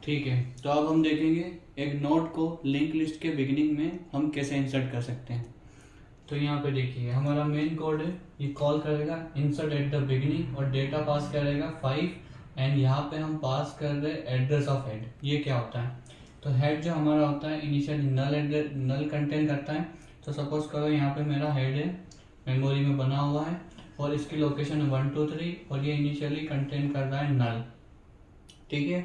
ठीक है, तो अब हम देखेंगे एक नोड को लिंक लिस्ट के बिगिनिंग में हम कैसे इंसर्ट कर सकते हैं। तो यहाँ पे देखिए हमारा मेन कोड है, ये कॉल करेगा इंसर्ट एट द बिगिनिंग और डेटा पास करेगा 5 एंड यहाँ पे हम पास कर रहे एड्रेस ऑफ हेड। ये क्या होता है, तो हेड जो हमारा होता है इनिशियली नल कंटेन करता है। तो सपोज करो यहाँ पे मेरा हेड है, मेमोरी में बना हुआ है और इसकी लोकेशन है 1 2 3 और ये इनिशियली कंटेन कर रहा है नल। ठीक है,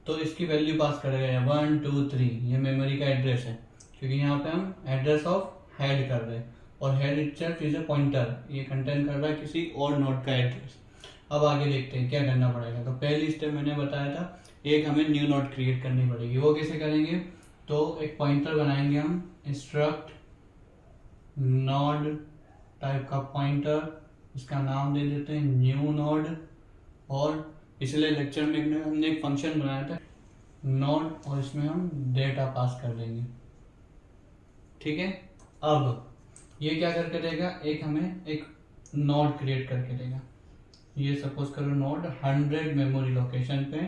तो इसकी वैल्यू पास करेगा 1 2 3, ये मेमोरी का एड्रेस है क्योंकि यहाँ पे हम एड्रेस ऑफ हेड कर रहे हैं और head itself is a pointer, ये कंटेन कर रहा है किसी और नोड का एड्रेस। अब आगे देखते हैं क्या करना पड़ेगा। तो पहली स्टेप मैंने बताया था, एक हमें न्यू नोड क्रिएट करनी पड़ेगी। वो कैसे करेंगे, तो एक पॉइंटर बनाएंगे हम, इंस्ट्रक्ट नोड टाइप का पॉइंटर, इसका नाम दे देते हैं न्यू नोड। और पिछले लेक्चर में हमने एक फंक्शन बनाया था नोड और इसमें हम डेटा पास कर देंगे। ठीक है, अब ये क्या करके देगा, एक हमें एक नोड क्रिएट करके देगा। ये सपोज करो नोड 100 मेमोरी लोकेशन पे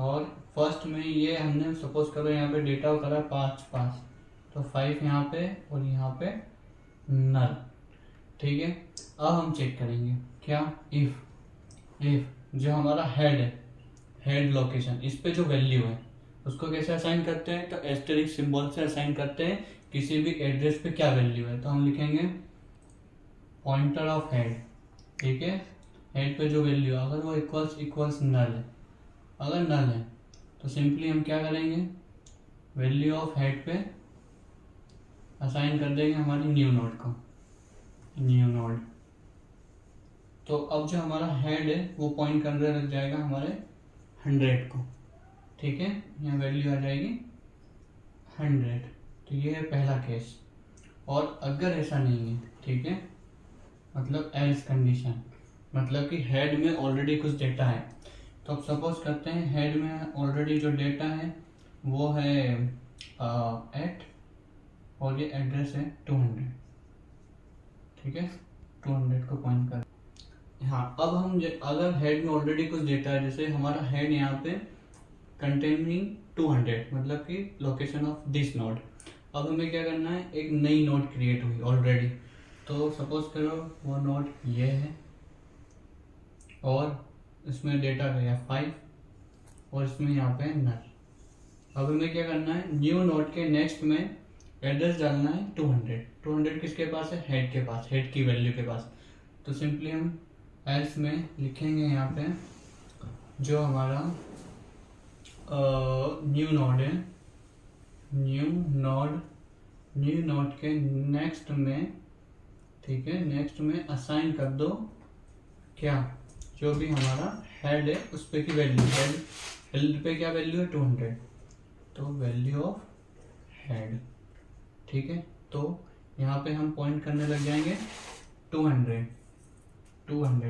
और फर्स्ट में ये हमने सपोज करो यहाँ पे डेटा करा 5 तो 5 यहाँ पे और यहाँ पे नल। ठीक है, अब हम चेक करेंगे क्या, इफ जो हमारा हेड है, हेड लोकेशन, इस पे जो वैल्यू है उसको कैसे असाइन करते हैं, तो एस्टेरिक सिंबल से असाइन करते हैं किसी भी एड्रेस पे क्या वैल्यू है। तो हम लिखेंगे पॉइंटर ऑफ हेड। ठीक है, हेड पे जो वैल्यू अगर वो इक्वल्स नल है, अगर नल है तो सिंपली हम क्या करेंगे, वैल्यू ऑफ हेड पे असाइन कर देंगे हमारी न्यू नोड को, न्यू नोड। तो अब जो हमारा हेड है वो पॉइंट करने लग जाएगा हमारे 100 को। ठीक है, यहाँ वैल्यू आ जाएगी 100। तो ये है पहला केस। और अगर ऐसा नहीं है, ठीक है, मतलब एल्स कंडीशन, मतलब कि हेड में ऑलरेडी कुछ डेटा है। तो अब सपोज करते हैं हेड में ऑलरेडी जो डेटा है वो है 8 और ये एड्रेस है 200। ठीक है, 200 को पॉइंट कर। हाँ, अब हम अगर हेड में ऑलरेडी कुछ डेटा है, जैसे हमारा हेड यहाँ पे कंटेनिंग 200 मतलब कि लोकेशन ऑफ दिस नोड। अब हमें क्या करना है, एक नई नोड क्रिएट हुई ऑलरेडी। तो सपोज करो वो नोड ये है और इसमें डेटा गया 5 और इसमें यहाँ पे नल। अब हमें क्या करना है, न्यू नोड के नेक्स्ट में एड्रेस डालना है 200। 200 किसके पास है, हेड के पास, हेड की वैल्यू के पास। तो सिंपली हम एल्स में लिखेंगे यहाँ पे जो हमारा न्यू नोड है, न्यू नोड के नेक्स्ट में, ठीक है, नेक्स्ट में असाइन कर दो क्या, जो भी हमारा हेड है उस पे की वैल्यू, हेड पे क्या वैल्यू है 200, तो वैल्यू ऑफ हेड। ठीक है, तो यहाँ पे हम पॉइंट करने लग जाएंगे 200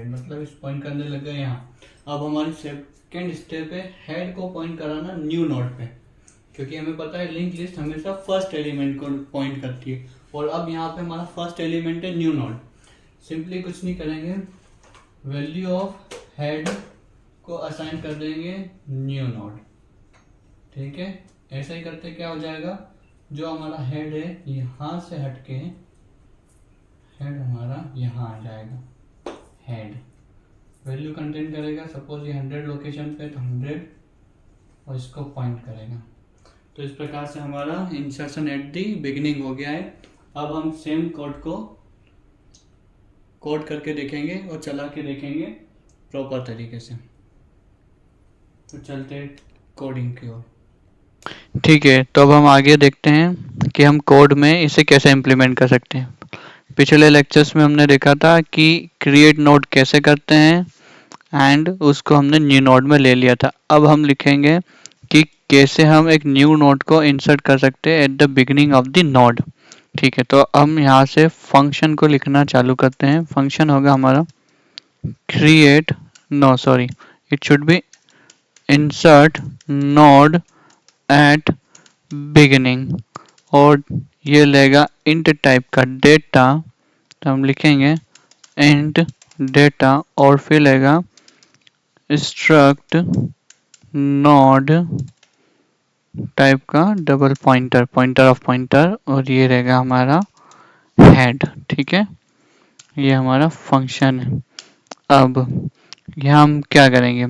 मतलब इस पॉइंट करने लग गए यहाँ। अब हमारी सेकंड स्टेप है हेड को पॉइंट कराना न्यू नोड पे, क्योंकि हमें पता है लिंक लिस्ट हमेशा फर्स्ट एलिमेंट को पॉइंट करती है। और अब यहाँ पे हमारा फर्स्ट एलिमेंट है न्यू नोड। सिंपली कुछ नहीं करेंगे, वैल्यू ऑफ हेड को असाइन कर देंगे न्यू नोड। ठीक है, ऐसा ही करते क्या हो जाएगा, जो हमारा हेड है यहाँ से हटके हेड हमारा यहाँ आ जाएगा। हेड वैल्यू कंटेन करेगा, सपोज ये 100 लोकेशन पे तो 100 और इसको पॉइंट करेगा। तो इस प्रकार से हमारा इंसर्शन एट दी बिगिनिंग हो गया है। अब हम सेम कोड को कोड करके देखेंगे और चला के देखेंगे प्रॉपर तरीके से। तो चलते हैं कोडिंग की ओर। ठीक है, तो अब हम आगे देखते हैं कि हम कोड में इसे कैसे इम्प्लीमेंट कर सकते हैं। पिछले लेक्चर्स में हमने देखा था कि क्रिएट नोड कैसे करते हैं एंड उसको हमने न्यू नोड में ले लिया था। अब हम लिखेंगे कि कैसे हम एक न्यू नोड को इंसर्ट कर सकते हैं at the beginning of the node. ठीक है, तो हम यहाँ से फंक्शन को लिखना चालू करते हैं। फंक्शन होगा हमारा create, no sorry, it should be insert node at beginning और ये लेगा इंट टाइप का डेटा। तो हम लिखेंगे इंट डेटा और फिर लेगा स्ट्रक्ट नोड टाइप का double pointer, pointer of pointer, और ये रहेगा हमारा हेड। ठीक है, ये हमारा फंक्शन है। अब यहाँ हम क्या करेंगे,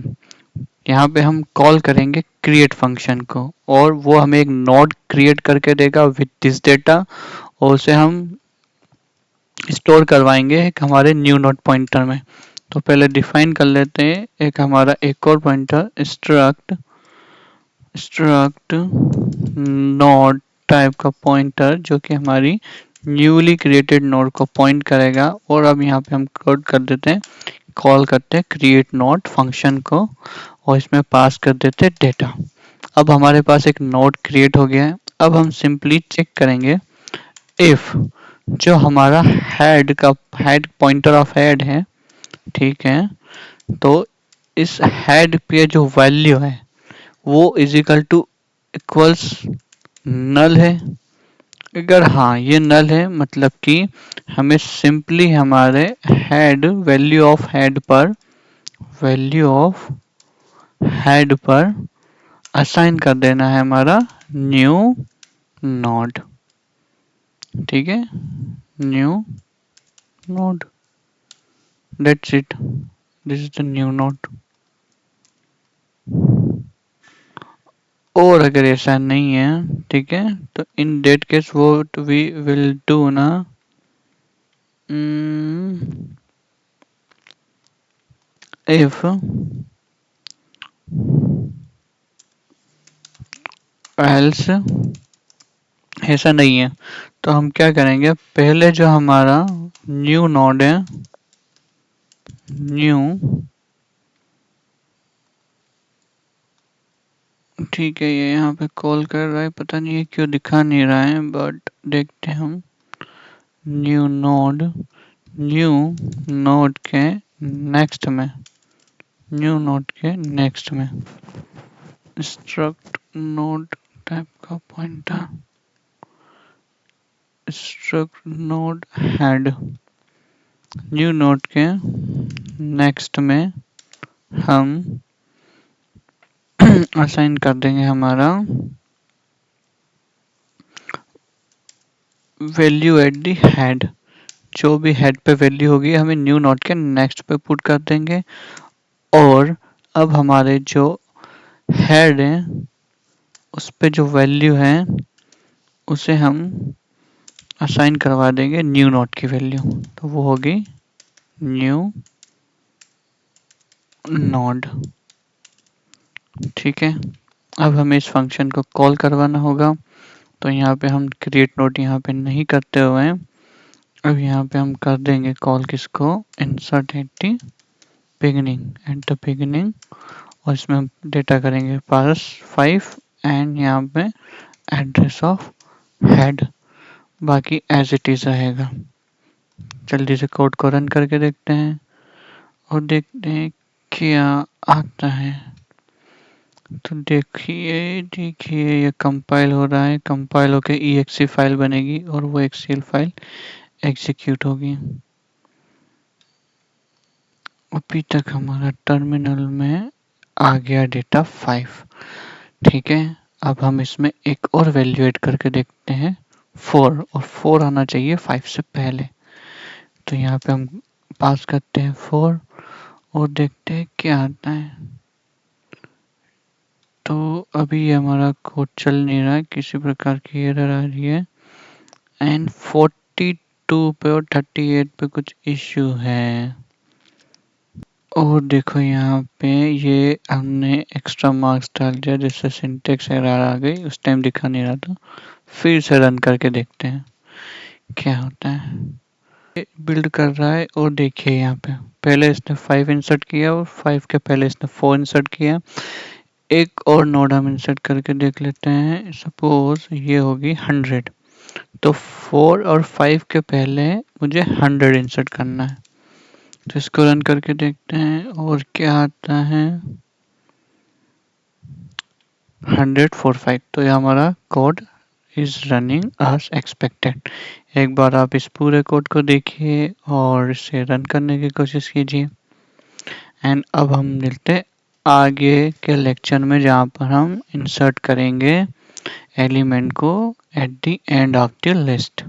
यहाँ पे हम कॉल करेंगे क्रिएट फंक्शन को, और वो हमें एक नोड क्रिएट करके देगा विथ दिस डेटा, और उसे हम स्टोर करवाएंगे एक हमारे न्यू नोड पॉइंटर में। तो पहले डिफाइन कर लेते हैं एक हमारा एक और पॉइंटर, स्ट्रक्ट नोड टाइप का पॉइंटर, जो कि हमारी न्यूली क्रिएटेड नोड को पॉइंट करेगा। और अब यहाँ पे हम कोड कर देते हैं, कॉल करते हैं क्रिएट नोड फंक्शन को, और इसमें पास कर देते हैं डेटा। अब हमारे पास एक नोड क्रिएट हो गया है। अब हम सिंपली चेक करेंगे इफ जो हमारा हेड पॉइंटर ऑफ हेड है, ठीक है, तो इस हेड पे जो वैल्यू है वो इज इक्वल टू इक्वल्स नल है। अगर हाँ ये नल है, मतलब कि हमें सिंपली हमारे वैल्यू ऑफ हेड पर असाइन कर देना है हमारा न्यू नोड। ठीक है, new node, that's it, this is the new node. और अगर ऐसा नहीं है, ठीक है, तो in that case what we will do ना, इफ एल्स ऐसा नहीं है, तो हम क्या करेंगे, पहले जो हमारा न्यू नोड है, न्यू, ठीक है, ये यहाँ पे कॉल कर रहा है, पता नहीं ये क्यों दिखा नहीं रहा है, बट देखते हैं हम। न्यू नोड के नेक्स्ट में, न्यू नोड के नेक्स्ट में स्ट्रक्ट नोड टाइप का pointer, struct node head, new node के नेक्स्ट में हम असाइन कर देंगे हमारा वैल्यू एट दी हेड। जो भी हेड पे वैल्यू होगी हमें न्यू नोड के नेक्स्ट पे पुट कर देंगे। और अब हमारे जो हेड है उस पे जो वैल्यू है उसे हम असाइन करवा देंगे न्यू नोड की वैल्यू, तो वो होगी न्यू नोड। ठीक है, अब हमें इस फंक्शन को कॉल करवाना होगा। तो यहाँ पे हम क्रिएट नोड यहाँ पे नहीं करते हुए हैं, अब यहाँ पे हम कर देंगे कॉल किसको, इंसर्ट एट द बिगिनिंग, और इसमें हम डेटा करेंगे पास 5 एंड यहाँ पे एड्रेस ऑफ हेड, बाकी एज इट इज रहेगा। जल्दी से कोड को रन करके देखते हैं और देखते हैं क्या आता है। तो देखिए ये कंपाइल हो रहा है, कंपाइल होके exe फाइल बनेगी और वो एक्सेल फाइल एग्जीक्यूट होगी। अभी तक हमारा टर्मिनल में आ गया डेटा 5। ठीक है, अब हम इसमें एक और वैल्यू ऐड करके देखते हैं 4, और 4 आना चाहिए 5 से पहले। तो यहाँ पे हम पास करते हैं 4 और देखते हैं क्या आता है। तो अभी हमारा कोड चल नहीं रहा है, किसी प्रकार की एरर आ रही है एंड 42 पे और 38 पे कुछ इश्यू है। और देखो यहाँ पे ये हमने एक्स्ट्रा मार्क्स डाल दिया जिससे सिंटेक्स एरर आ गई, उस टाइम दिखा नहीं रहा था। फिर से रन करके देखते हैं क्या होता है। बिल्ड कर रहा है और देखिए यहाँ पे पहले इसने 5 इंसर्ट किया और 5 के पहले इसने 4 इंसर्ट किया। एक और नोड हम इंसर्ट करके देख लेते हैं, सपोज ये होगी 100, तो 4 और 5 के पहले मुझे 100 इंसर्ट करना है। तो इसको रन करके देखते हैं और क्या आता है, 10045। तो ये हमारा code is running as expected. एक बार आप इस पूरे कोड को देखिए और इसे रन करने की कोशिश कीजिए। एंड अब हम मिलते आगे के लेक्चर में जहाँ पर हम इंसर्ट करेंगे एलिमेंट को at the end of the list.